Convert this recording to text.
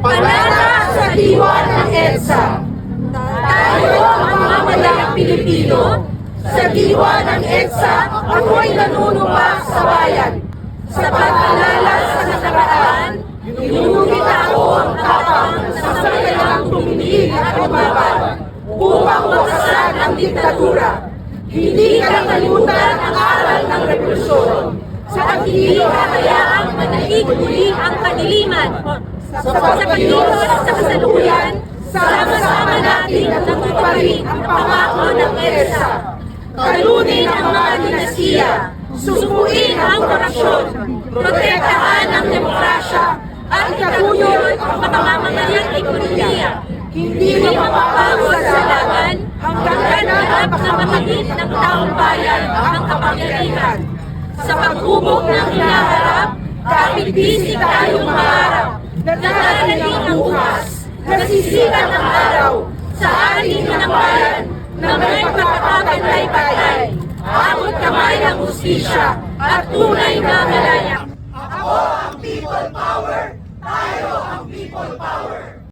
Panata sa diwa ng EDSA. Tayo ang mga mamamayang Pilipino. Sa diwa ng EDSA, ako'y nanunumpa sa bayan. Sa pag-alala sa nakaraan, ginugit ako ang tapang sa kailangang tuminig at umaban upang wakasan ang diktatura. Hindi kakalimutan ang aral ng revolusyon. At hindi hahayaang manahig muli ang kadiliman. Sa pagkilos sa kasalukuyan, sama-sama natin natutuparin ang pangako ng EDSA. Talunin ang mga dinasiya, susuin ang korupsyon, protektahan ang demokrasya, at itaguyod ang pamamamayang ekonomiya. Hindi mapapagod sa laban hanggang ganap na matagit ng taong bayan ang kapangyarihan. Sa paghubog ng hinaharap, kahit bisig tayong maharap, natarating ang bukas, nasisikat ang araw, sa ating ng bayan, na may pagkakapantay-pantay, abot kamay ang hustisya at tunay na malaya.